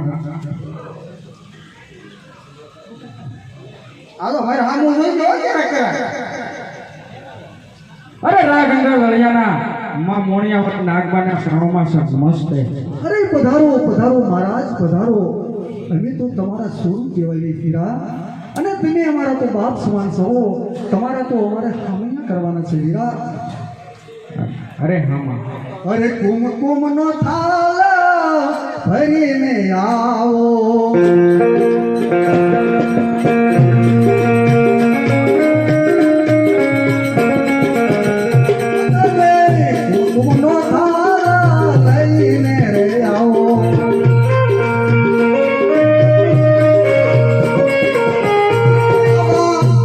આ તો મારે હામું જોઈ જો ક્યારે અરે રા ગંગા લળિયાના માં મોણિયાવટ નાગબાના શરણોમાં મસ્ત અરે પધારો પધારો મહારાજ પધારો અમે તો તમારા સ્વરૂપ કહેવાય વીરા અને તમે અમારા તો બાપ સમાન છો તમારા તો અમારે ખામૈયા કરવાના છે વીરા અરે હા માં અરે કુમકુમનો થાળ ભરીને આવો કુમકુમનો થાળ લઈને રે આવો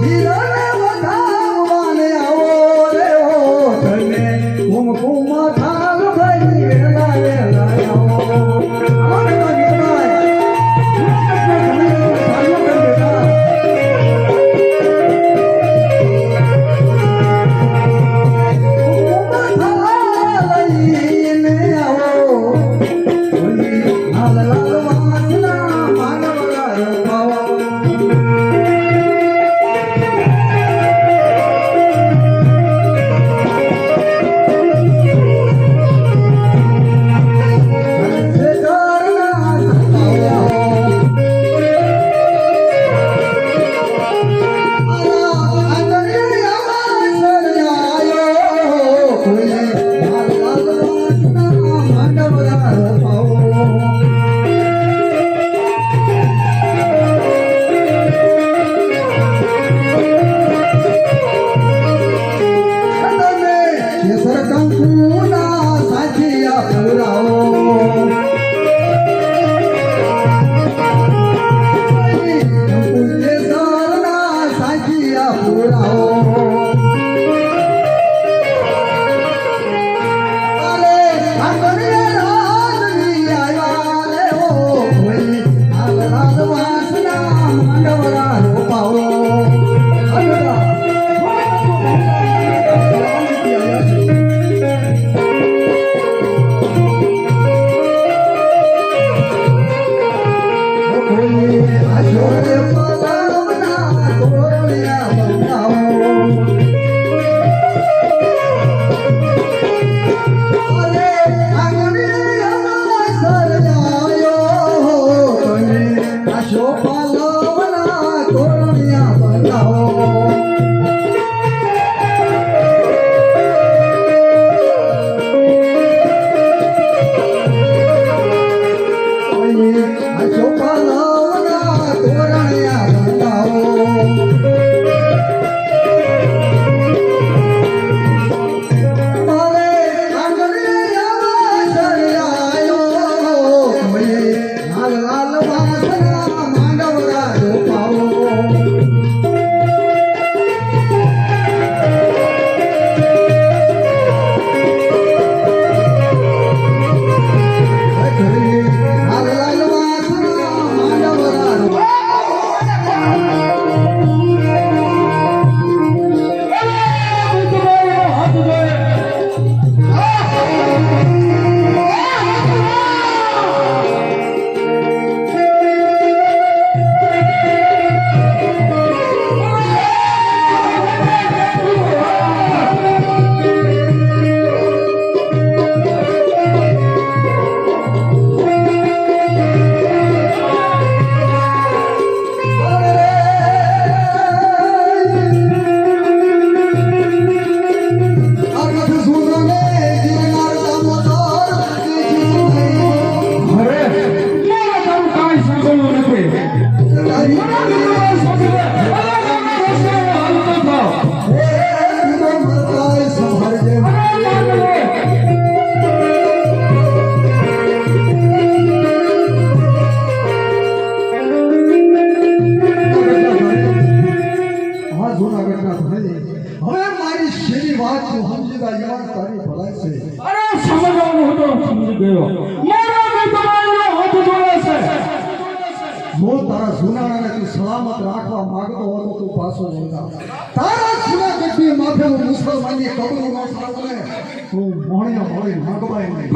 વીરાને વધારવાને આવો રે ઓ તમે કુમકુમ થાળ ભરી વેલા વેલા આવો હવે મારી શેરી વાત તું સમજી જા યાર તારી ભલાઈ છે અરે સમજવાનું હતો સમજી ગયો મારા મિત્રનો હાથ જોડે છે જો તારા સુનાણાને તું સલામત રાખવા માંગતો હો તો તું પાછો નહીં જા તારા સુના ગઢી માથે હું મુસલમાનની કબરો નો સાવને તું મોણિયા મોળી નાગબાઈ નહીં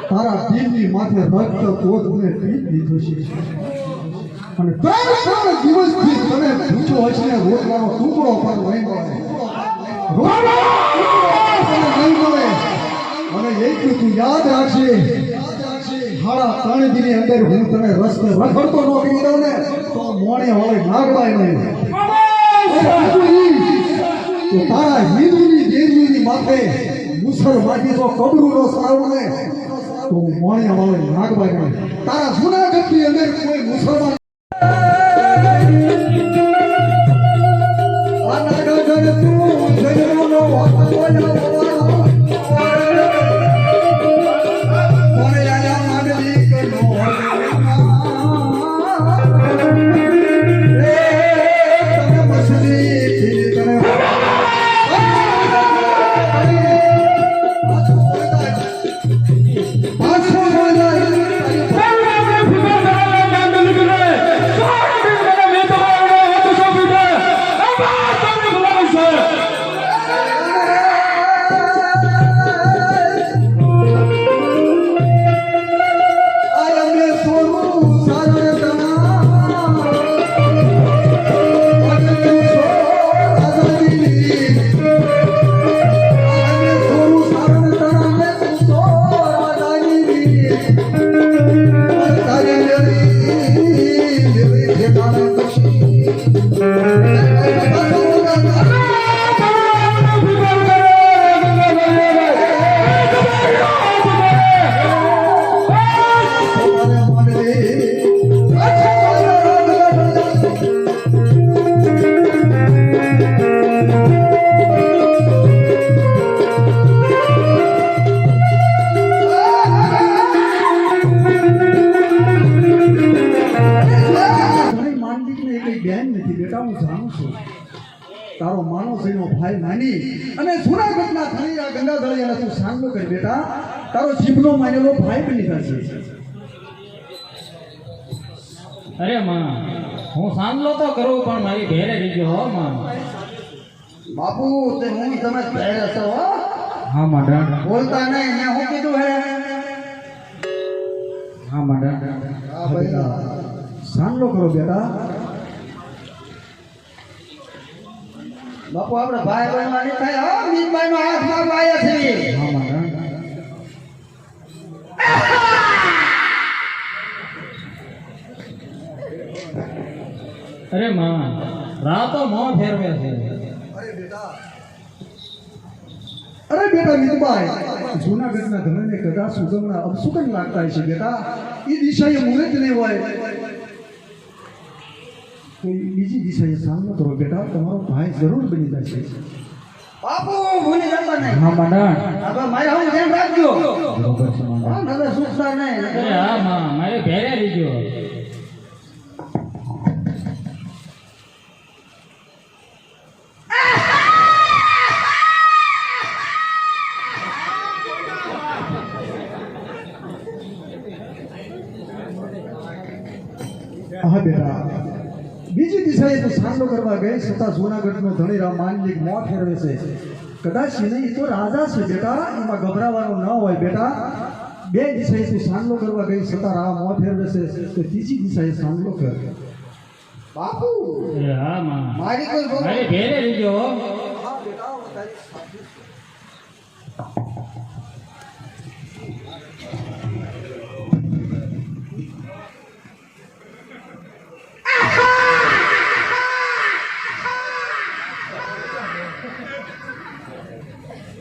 તારા દિલની માથે રક્ત કોથને પી દીધું છે અને ત્રણ દિવસથી તને ભૂખ્યો હશે ને રોટલાનો ટુકડો પણ નહીં મળે નહીં મળે અને એટલું તું યાદ રાખજે હાડા 3 દિનની અંદર હું તને રસ્તે રખડતો ન કરી દઉં ને તો મોણે હોય નાગવાય નહીં તો તારા હિન્દુની દેવીની માથે મુસલમાની તો કબરૂનો સરાવ ને તો મોણે હોય નાગવાય નહીં તારા જૂનાગઢની અંદર કોઈ મુસલમાન પાછો તારો માનવસીનો ભાઈ માની અને જૂનાગઢના ધણીરા ગંગાધળિયાના તું સાંભળો કર બેટા તારો જીભનો માનેલો ભાઈ બની જશે અરે માં હું સાંભળો તો કરું પણ મારી ઘેરે રીજો હો માં. બાપુ તે હું તમે પહેરે છો હો હા માડા. બોલતા નહીં મેં હું કીધું હે હા માડા. હા ભાઈ સાંભળો કરો બેટા બાપુ આપણે ભાઈ બનવા નહીં થાય હો મીતભાઈ નો હાથ મારવા આવ્યા છે હા માડા. અરે માં રાતો મોં ફેરવે છે. અરે બેટા મીતભાઈ જૂનાગઢના ધણીને કદાચ સુગમના અપસુકન લાગતા છે બેટા એ દિશાએ મુહૂર્ત નહીં હોય કોઈ બીજી દિશાએ સામનો કરો બેટા તમારો ભાઈ જરૂર બની જશે બાપુ ભૂલી જતા નહીં હા માડા. હવે મારે હું ધ્યાન રાખજો બરોબર છે માડા. હા નવે સુખતા નહીં અરે હા માં મારે ઘેરે રીજો. હા બેટા બીજી દિશાએ તો સામનો કરવા ગઈ છતાં જૂનાગઢનો ધણીરામ માનલિક મોં ફેરવે છે કદાચ નહીં એ તો રાજા છે બેટા એમાં ગભરાવાનું ન હોય બેટા બે દિશાએ તું સામનો કરવા ગઈ છતાં રામ મોં ફેરવે છે તો ત્રીજી દિશાએ સામનો કર બાપુ અરે હા માં મારી કોઈ મારે ઘેરે રીજો.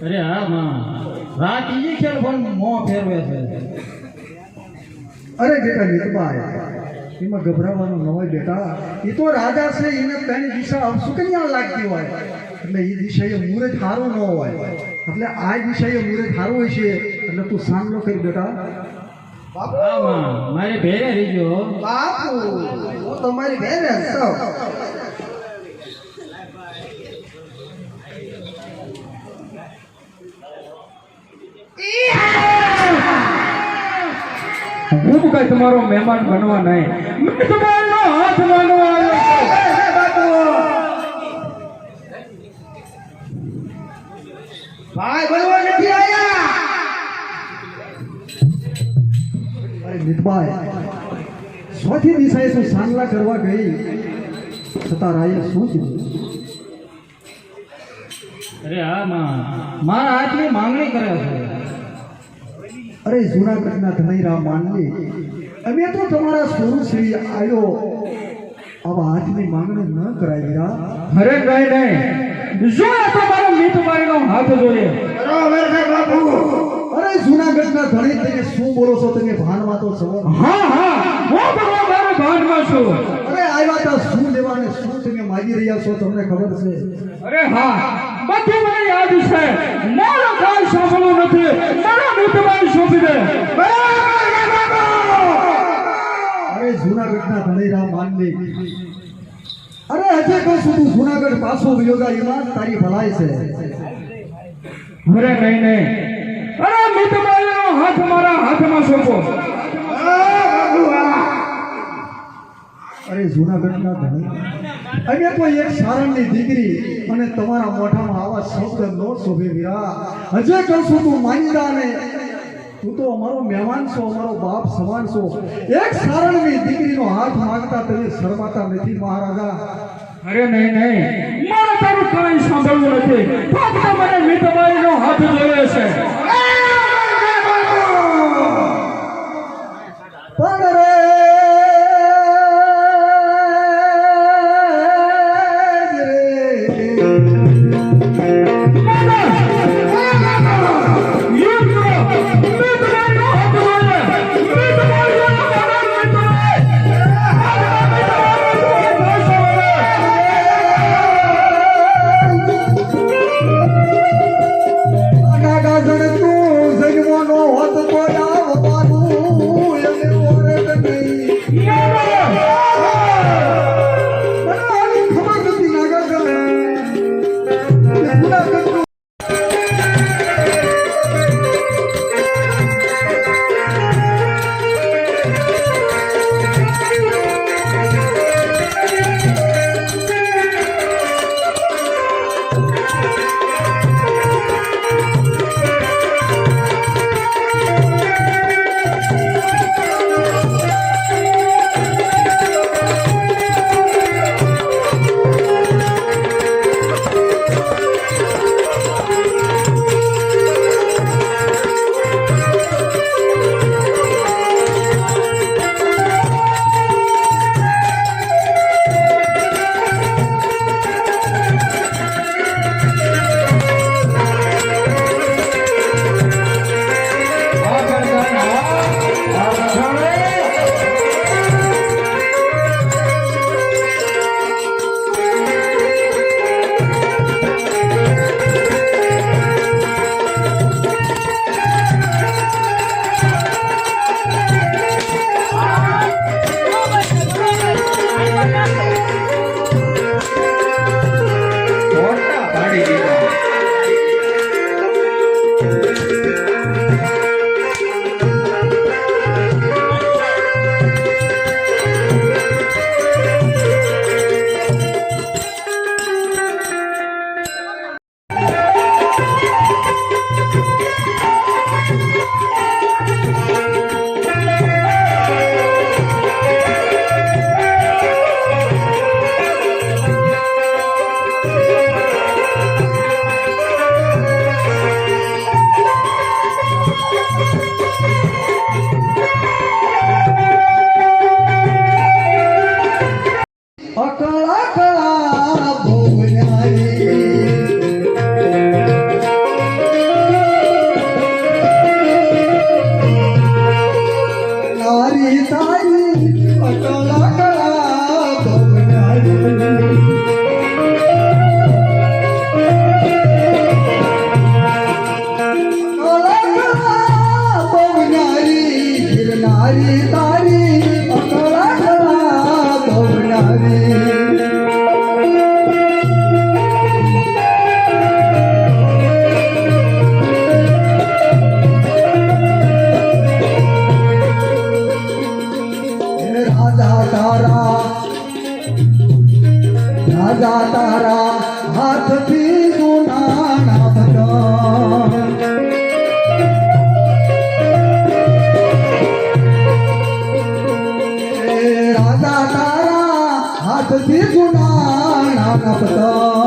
અરે હા માં રાત ઈ ખેલ પણ મોં ફેરવે છે. અરે બેટા નીતભાઈ એમાં ગભરાવાનું ન હોય બેટા એ તો રાજા છે એને તેની દિશા અપસુકન્યા લાગતી હોય એટલે એ દિશાએ મુહૂર્ત સારું ન હોય એટલે આ દિશાએ મુહૂર્ત સારું હોય છે એટલે તું સામનો કરી બેટા હા માં મારે ઘેરે રીજો. બાપુ હું તમારી ઘરે છું હું કઈ તમારો મહેમાન બનવા નહીં તમારો હાથ માનવા આવ્યો ભાઈ બનવા નથી આયા અરે મિતભાઈ સ્વથી દિશાએ તું સાંગલા કરવા ગઈ છતાં રાયે શું કીધું અરે હા માં મારા હાથની માંગણી કરે છે. અરે જૂનાગઢના ધનૈરા માનલી અમે તો તમારા સ્વરૂપ શ્રી આવ્યો આવા હાથની માંગણી ન કરાય વીરા અરે કઈ નહીં જો આ તમારો મીતભાઈનો હાથ જોઈએ અરે જૂનાગઢના ધણી તમે શું બોલો છો તમે ભાનમાં તો છો હા હા હું ભગવાન મારા ભાનમાં છું અરે આવ્યા તા શું લેવાને શું તમે માગી રહ્યા છો તમને ખબર છે અરે હા બધું મને યાદ છે મારો કાંઈ સાંભળવું નથી મારા મીતભાઈ સોંપી દે અરે જૂનાગઢના ધણીરા માનલી અરે હજે કહું છું તું જૂનાગઢ પાછો વિયોગા એમાં તારી ભલાઈ છે અરે નહીં નહીં અરે મીતભાઈનો હાથ મારા હાથમાં સોંપો અરે જૂનાગઢના ધણી અમે તો એક સારણની દીકરી અને તમારા મોઢામાં આવા શબ્દ નો શોભે વીરા હજે કહું છું તું માનીદા ને તું તો અમારો મહેમાન છો, અમારો બાપ સમાન છો. એક સારણની દીકરીનો હાથ માંગતા તમે શરમાતા નથી મહારાજા. અરે નહીં નહીં, મારે તારું કાંઈ સાંભળવું નથી. ફક્ત મને મીઠાબાઈનો હાથ જોઈએ છે. પણ રે રાજા તારા હાથથી સોના નાખતા રાજા તારા હાથથી સોના નાખતા